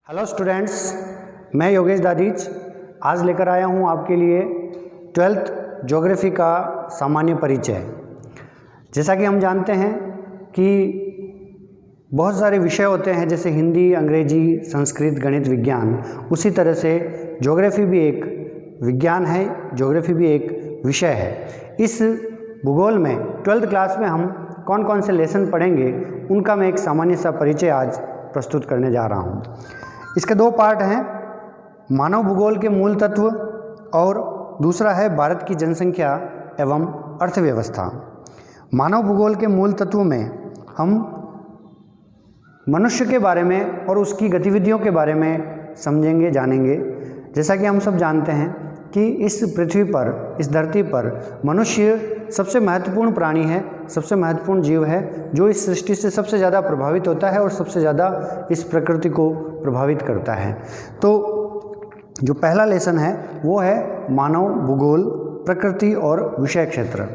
Hello students, मैं योगेश दादीज आज लेकर आया हूं आपके लिए 12th ज्योग्राफी का सामान्य परिचय। जैसा कि हम जानते हैं कि बहुत सारे विषय होते हैं जैसे हिंदी, अंग्रेजी, संस्कृत, गणित, विज्ञान। उसी तरह से ज्योग्राफी भी एक विज्ञान है, ज्योग्राफी भी एक विषय है। इस भूगोल में 12th क्लास में हम कौन कौन से लेसन पढ़ेंगे उनका मैं एक सामान्य सा परिचय आज प्रस्तुत करने जा रहा हूँ। इसके दो पार्ट हैं, मानव भूगोल के मूल तत्व और दूसरा है भारत की जनसंख्या एवं अर्थव्यवस्था। मानव भूगोल के मूल तत्व में हम मनुष्य के बारे में और उसकी गतिविधियों के बारे में समझेंगे, जानेंगे। जैसा कि हम सब जानते हैं कि इस पृथ्वी पर, इस धरती पर मनुष्य सबसे महत्वपूर्ण प्राणी है, सबसे महत्वपूर्ण जीव है, जो इस सृष्टि से सबसे ज़्यादा प्रभावित होता है और सबसे ज़्यादा इस प्रकृति को प्रभावित करता है। तो जो पहला लेसन है वो है मानव भूगोल, प्रकृति और विषय क्षेत्र।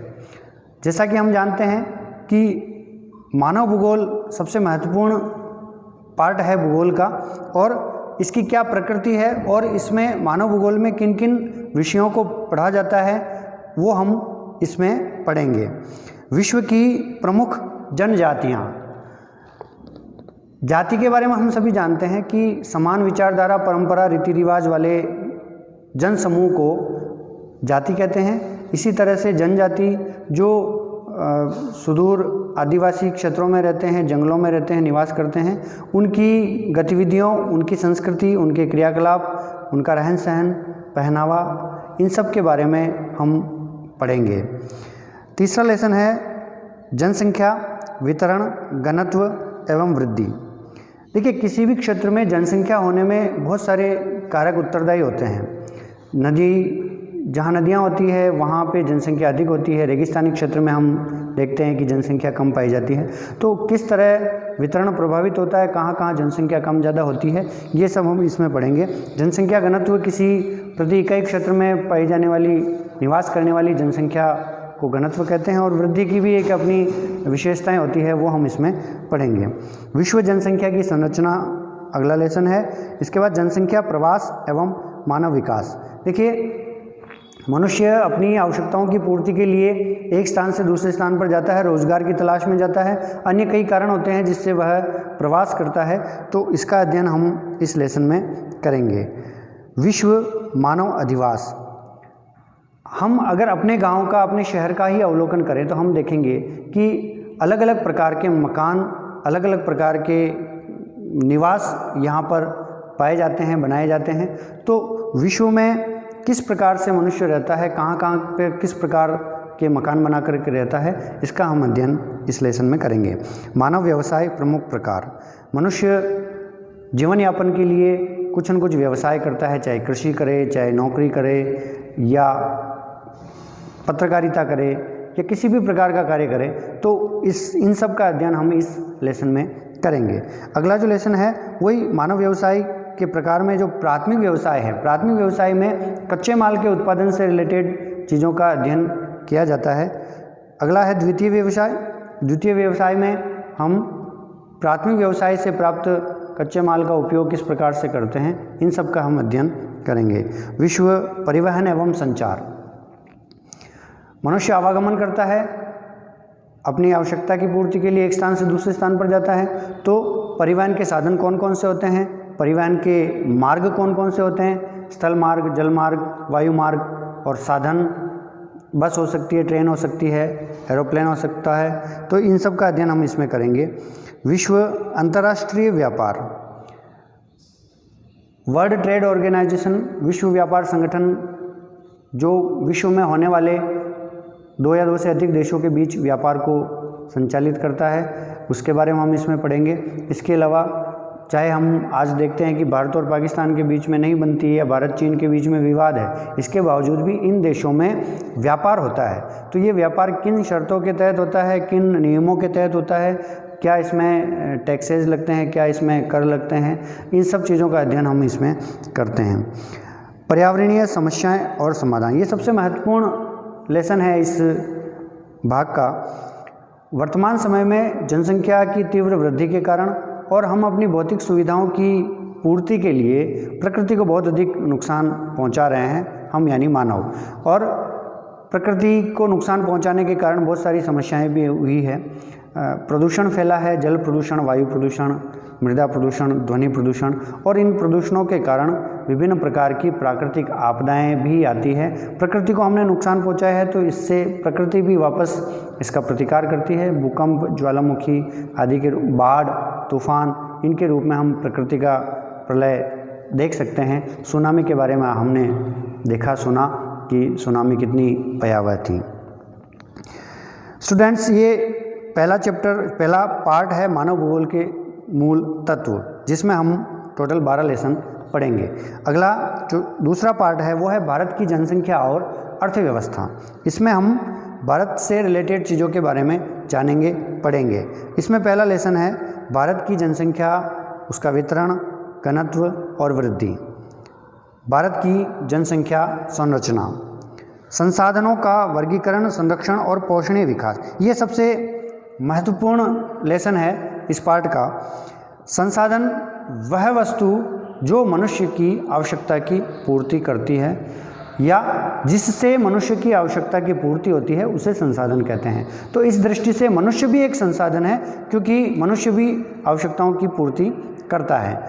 जैसा कि हम जानते हैं कि मानव भूगोल सबसे महत्वपूर्ण पार्ट है भूगोल का, और इसकी क्या प्रकृति है और इसमें मानव भूगोल में किन किन विषयों को पढ़ा जाता है वो हम इसमें पढ़ेंगे। विश्व की प्रमुख जनजातियाँ। जाति के बारे में हम सभी जानते हैं कि समान विचारधारा, परंपरा, रीति रिवाज वाले जन समूह को जाति कहते हैं। इसी तरह से जनजाति जो सुदूर आदिवासी क्षेत्रों में रहते हैं, जंगलों में रहते हैं, निवास करते हैं, उनकी गतिविधियों, उनकी संस्कृति, उनके क्रियाकलाप, उनका रहन सहन, पहनावा, इन सब के बारे में हम पढ़ेंगे। तीसरा लेसन है जनसंख्या, वितरण, घनत्व एवं वृद्धि। देखिए, किसी भी क्षेत्र में जनसंख्या होने में बहुत सारे कारक उत्तरदायी होते हैं। नदी, जहाँ नदियाँ होती है वहाँ पे जनसंख्या अधिक होती है। रेगिस्तानी क्षेत्र में हम देखते हैं कि जनसंख्या कम पाई जाती है। तो किस तरह वितरण प्रभावित होता है, कहाँ कहाँ जनसंख्या कम ज़्यादा होती है, ये सब हम इसमें पढ़ेंगे। जनसंख्या घनत्व किसी प्रति इकाई क्षेत्र में पाई जाने वाली, निवास करने वाली जनसंख्या को घनत्व कहते हैं, और वृद्धि की भी एक अपनी विशेषताएं होती है, वो हम इसमें पढ़ेंगे। विश्व जनसंख्या की संरचना अगला लेसन है। इसके बाद जनसंख्या, प्रवास एवं मानव विकास। देखिए, मनुष्य अपनी आवश्यकताओं की पूर्ति के लिए एक स्थान से दूसरे स्थान पर जाता है, रोजगार की तलाश में जाता है, अन्य कई कारण होते हैं जिससे वह प्रवास करता है। तो इसका अध्ययन हम इस लेसन में करेंगे। विश्व मानव अधिवास। हम अगर अपने गांव का, अपने शहर का ही अवलोकन करें तो हम देखेंगे कि अलग अलग प्रकार के मकान, अलग अलग प्रकार के निवास यहाँ पर पाए जाते हैं, बनाए जाते हैं। तो विश्व में किस प्रकार से मनुष्य रहता है, कहाँ कहाँ पे किस प्रकार के मकान बना करके रहता है, इसका हम अध्ययन इस लेसन में करेंगे। मानव व्यवसाय, प्रमुख प्रकार। मनुष्य जीवन यापन के लिए कुछ न कुछ व्यवसाय करता है, चाहे कृषि करे, चाहे नौकरी करे, या पत्रकारिता करे, या किसी भी प्रकार का कार्य करे। तो इन सब का अध्ययन हम इस लेसन में करेंगे। अगला जो लेसन है वही मानव व्यवसाय के प्रकार में जो प्राथमिक व्यवसाय है। प्राथमिक व्यवसाय में कच्चे माल के उत्पादन से रिलेटेड चीज़ों का अध्ययन किया जाता है। अगला है द्वितीय व्यवसाय। द्वितीय व्यवसाय में हम प्राथमिक व्यवसाय से प्राप्त कच्चे माल का उपयोग किस प्रकार से करते हैं, इन सब का हम अध्ययन करेंगे। विश्व परिवहन एवं संचार। मनुष्य आवागमन करता है, अपनी आवश्यकता की पूर्ति के लिए एक स्थान से दूसरे स्थान पर जाता है। तो परिवहन के साधन कौन कौन से होते हैं, परिवहन के मार्ग कौन कौन से होते हैं, स्थल मार्ग, जल मार्ग, वायु मार्ग, और साधन बस हो सकती है, ट्रेन हो सकती है, एरोप्लेन हो सकता है। तो इन सब का अध्ययन हम इसमें करेंगे। विश्व अंतर्राष्ट्रीय व्यापार। वर्ल्ड ट्रेड ऑर्गेनाइजेशन, विश्व व्यापार संगठन, जो विश्व में होने वाले 2 या 2 से अधिक देशों के बीच व्यापार को संचालित करता है, उसके बारे में हम इसमें पढ़ेंगे। इसके अलावा चाहे हम आज देखते हैं कि भारत और पाकिस्तान के बीच में नहीं बनती है, या भारत चीन के बीच में विवाद है, इसके बावजूद भी इन देशों में व्यापार होता है। तो ये व्यापार किन शर्तों के तहत होता है, किन नियमों के तहत होता है, क्या इसमें टैक्सेज लगते हैं, क्या इसमें कर लगते हैं, इन सब चीज़ों का अध्ययन हम इसमें करते हैं। पर्यावरणीय समस्याएं और समाधान, ये सबसे महत्वपूर्ण लेसन है इस भाग का। वर्तमान समय में जनसंख्या की तीव्र वृद्धि के कारण और हम अपनी भौतिक सुविधाओं की पूर्ति के लिए प्रकृति को बहुत अधिक नुकसान पहुंचा रहे हैं हम, यानी मानव। और प्रकृति को नुकसान पहुंचाने के कारण बहुत सारी समस्याएं भी हुई है। प्रदूषण फैला है, जल प्रदूषण, वायु प्रदूषण, मृदा प्रदूषण, ध्वनि प्रदूषण, और इन प्रदूषणों के कारण विभिन्न प्रकार की प्राकृतिक आपदाएं भी आती है। प्रकृति को हमने नुकसान पहुंचाया है तो इससे प्रकृति भी वापस इसका प्रतिकार करती है। भूकंप, ज्वालामुखी आदि के, बाढ़, तूफान, इनके रूप में हम प्रकृति का प्रलय देख सकते हैं। सुनामी के बारे में हमने देखा, सुना कि सुनामी कितनी भयावह थी। स्टूडेंट्स, ये पहला चैप्टर, पहला पार्ट है मानव भूगोल के मूल तत्व, जिसमें हम टोटल 12 लेसन पढ़ेंगे। अगला जो दूसरा पार्ट है वो है भारत की जनसंख्या और अर्थव्यवस्था। इसमें हम भारत से रिलेटेड चीज़ों के बारे में जानेंगे, पढ़ेंगे। इसमें पहला लेसन है भारत की जनसंख्या, उसका वितरण, घनत्व और वृद्धि। भारत की जनसंख्या संरचना, संसाधनों का वर्गीकरण, संरक्षण और पोषणीय विकास। ये सबसे महत्वपूर्ण लेसन है इस पार्ट का। संसाधन वह वस्तु जो मनुष्य की आवश्यकता की पूर्ति करती है या जिससे मनुष्य की आवश्यकता की पूर्ति होती है, उसे संसाधन कहते हैं। तो इस दृष्टि से मनुष्य भी एक संसाधन है, क्योंकि मनुष्य भी आवश्यकताओं की पूर्ति करता है।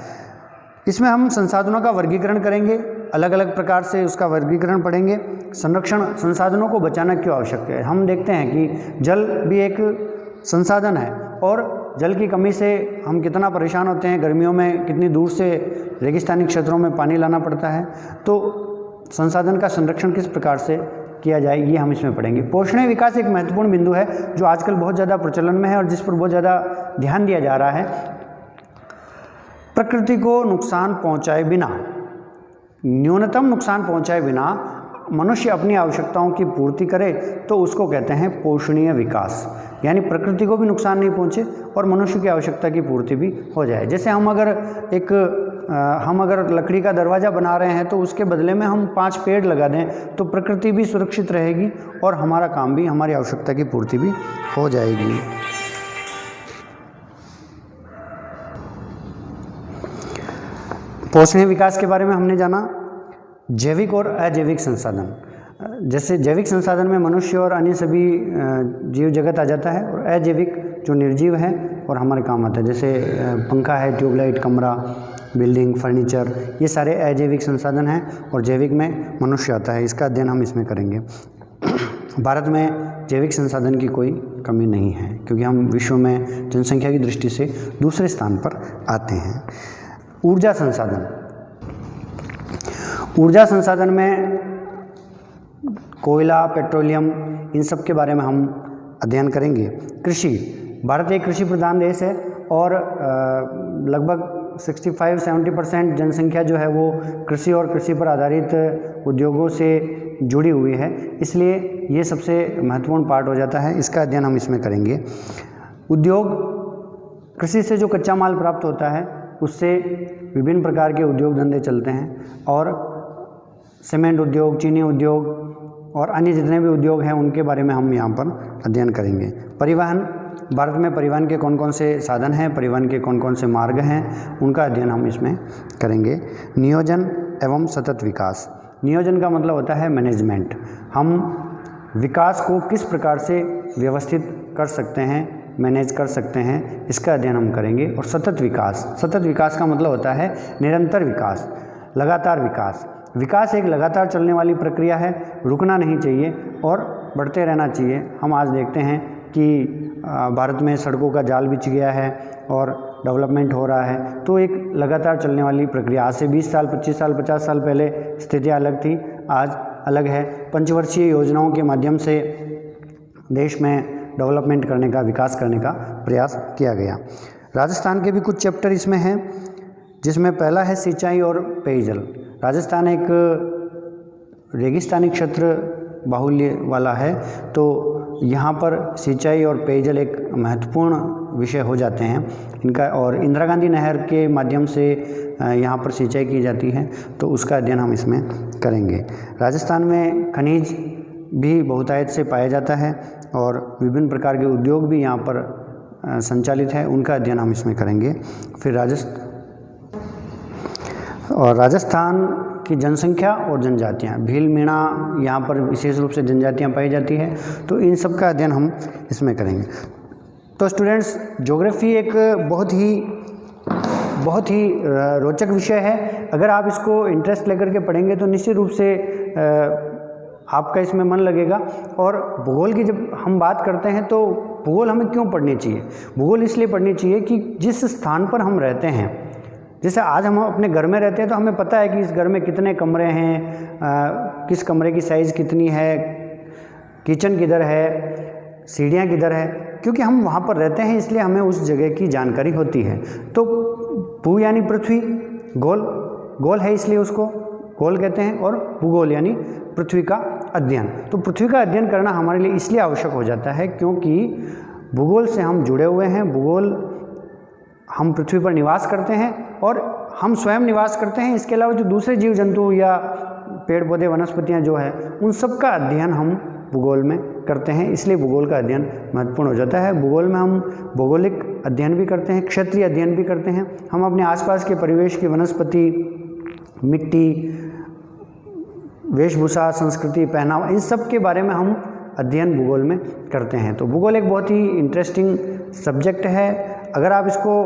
इसमें हम संसाधनों का वर्गीकरण करेंगे, अलग अलग प्रकार से उसका वर्गीकरण पढ़ेंगे। संरक्षण, संसाधनों को बचाना क्यों आवश्यक है। हम देखते हैं कि जल भी एक संसाधन है और जल की कमी से हम कितना परेशान होते हैं। गर्मियों में कितनी दूर से रेगिस्तानी क्षेत्रों में पानी लाना पड़ता है। तो संसाधन का संरक्षण किस प्रकार से किया जाए, ये हम इसमें पढ़ेंगे। पोषणीय विकास एक महत्वपूर्ण बिंदु है जो आजकल बहुत ज़्यादा प्रचलन में है और जिस पर बहुत ज़्यादा ध्यान दिया जा रहा है। प्रकृति को नुकसान पहुंचाए बिना, न्यूनतम नुकसान पहुंचाए बिना मनुष्य अपनी आवश्यकताओं की पूर्ति करे तो उसको कहते हैं पोषणीय विकास। यानी प्रकृति को भी नुकसान नहीं पहुंचे और मनुष्य की आवश्यकता की पूर्ति भी हो जाए। जैसे हम अगर लकड़ी का दरवाज़ा बना रहे हैं तो उसके बदले में हम 5 पेड़ लगा दें तो प्रकृति भी सुरक्षित रहेगी और हमारा काम भी, हमारी आवश्यकता की पूर्ति भी हो जाएगी। पोषणीय विकास के बारे में हमने जाना। जैविक और अजैविक संसाधन, जैसे जैविक संसाधन में मनुष्य और अन्य सभी जीव जगत आ जाता है, और अजैविक जो निर्जीव है और हमारे काम आता है, जैसे पंखा है, ट्यूबलाइट, कमरा, बिल्डिंग, फर्नीचर, ये सारे अजैविक संसाधन हैं। और जैविक में मनुष्य आता है, इसका अध्ययन हम इसमें करेंगे। भारत में जैविक संसाधन की कोई कमी नहीं है, क्योंकि हम विश्व में जनसंख्या की दृष्टि से दूसरे स्थान पर आते हैं। ऊर्जा संसाधन, ऊर्जा संसाधन में कोयला, पेट्रोलियम, इन सब के बारे में हम अध्ययन करेंगे। कृषि, भारत एक कृषि प्रधान देश है और लगभग 65-70% जनसंख्या जो है वो कृषि और कृषि पर आधारित उद्योगों से जुड़ी हुई है, इसलिए ये सबसे महत्वपूर्ण पार्ट हो जाता है। इसका अध्ययन हम इसमें करेंगे। उद्योग, कृषि से जो कच्चा माल प्राप्त होता है उससे विभिन्न प्रकार के उद्योग धंधे चलते हैं, और सीमेंट उद्योग, चीनी उद्योग और अन्य जितने भी उद्योग हैं उनके बारे में हम यहाँ पर अध्ययन करेंगे। परिवहन, भारत में परिवहन के कौन कौन से साधन हैं, परिवहन के कौन कौन से मार्ग हैं, उनका अध्ययन हम इसमें करेंगे। नियोजन एवं सतत विकास, नियोजन का मतलब होता है मैनेजमेंट। हम विकास को किस प्रकार से व्यवस्थित कर सकते हैं, मैनेज कर सकते हैं, इसका अध्ययन हम करेंगे। और सतत विकास, सतत विकास का मतलब होता है निरंतर विकास, लगातार विकास। विकास एक लगातार चलने वाली प्रक्रिया है, रुकना नहीं चाहिए और बढ़ते रहना चाहिए। हम आज देखते हैं कि भारत में सड़कों का जाल बिछ गया है और डेवलपमेंट हो रहा है, तो एक लगातार चलने वाली प्रक्रिया। आज से 20 साल, 25 साल, 50 साल पहले स्थितियाँ अलग थी, आज अलग है। पंचवर्षीय योजनाओं के माध्यम से देश में डेवलपमेंट करने का, विकास करने का प्रयास किया गया। राजस्थान के भी कुछ चैप्टर इसमें हैं, जिसमें पहला है सिंचाई और पेयजल। राजस्थान एक रेगिस्तानी क्षेत्र बाहुल्य वाला है, तो यहाँ पर सिंचाई और पेयजल एक महत्वपूर्ण विषय हो जाते हैं इनका। और इंदिरा गांधी नहर के माध्यम से यहाँ पर सिंचाई की जाती है, तो उसका अध्ययन हम इसमें करेंगे। राजस्थान में खनिज भी बहुतायत से पाया जाता है और विभिन्न प्रकार के उद्योग भी यहाँ पर संचालित है, उनका अध्ययन हम इसमें करेंगे। फिर और राजस्थान की जनसंख्या और जनजातियाँ, भील मीणा यहाँ पर विशेष रूप से जनजातियाँ पाई जाती है, तो इन सब का अध्ययन हम इसमें करेंगे। तो स्टूडेंट्स, ज्योग्राफी एक बहुत ही रोचक विषय है। अगर आप इसको इंटरेस्ट लेकर के पढ़ेंगे तो निश्चित रूप से आपका इसमें मन लगेगा। और भूगोल की जब हम बात करते हैं तो भूगोल हमें क्यों पढ़नी चाहिए? भूगोल इसलिए पढ़नी चाहिए कि जिस स्थान पर हम रहते हैं, जैसे आज हम अपने घर में रहते हैं तो हमें पता है कि इस घर में कितने कमरे हैं, किस कमरे की साइज़ कितनी है, किचन किधर है, सीढ़ियाँ किधर है, क्योंकि हम वहाँ पर रहते हैं इसलिए हमें उस जगह की जानकारी होती है। तो भू यानी पृथ्वी, गोल है इसलिए उसको गोल कहते हैं, और भूगोल यानी पृथ्वी का अध्ययन। तो पृथ्वी का अध्ययन करना हमारे लिए इसलिए आवश्यक हो जाता है क्योंकि भूगोल से हम जुड़े हुए हैं। भूगोल, हम पृथ्वी पर निवास करते हैं और हम स्वयं निवास करते हैं, इसके अलावा जो दूसरे जीव जंतु या पेड़ पौधे वनस्पतियाँ जो है उन सब का अध्ययन हम भूगोल में करते हैं, इसलिए भूगोल का अध्ययन महत्वपूर्ण हो जाता है। भूगोल में हम भौगोलिक अध्ययन भी करते हैं, क्षेत्रीय अध्ययन भी करते हैं। हम अपने आसपास के परिवेश की वनस्पति, मिट्टी, वेशभूषा, संस्कृति, पहनावा, इन सब के बारे में हम अध्ययन भूगोल में करते हैं। तो भूगोल एक बहुत ही इंटरेस्टिंग सब्जेक्ट है। अगर आप इसको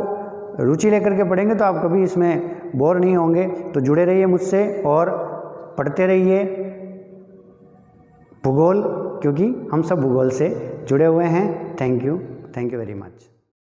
रुचि लेकर के पढ़ेंगे तो आप कभी इसमें बोर नहीं होंगे। तो जुड़े रहिए मुझसे और पढ़ते रहिए भूगोल, क्योंकि हम सब भूगोल से जुड़े हुए हैं। Thank you very much.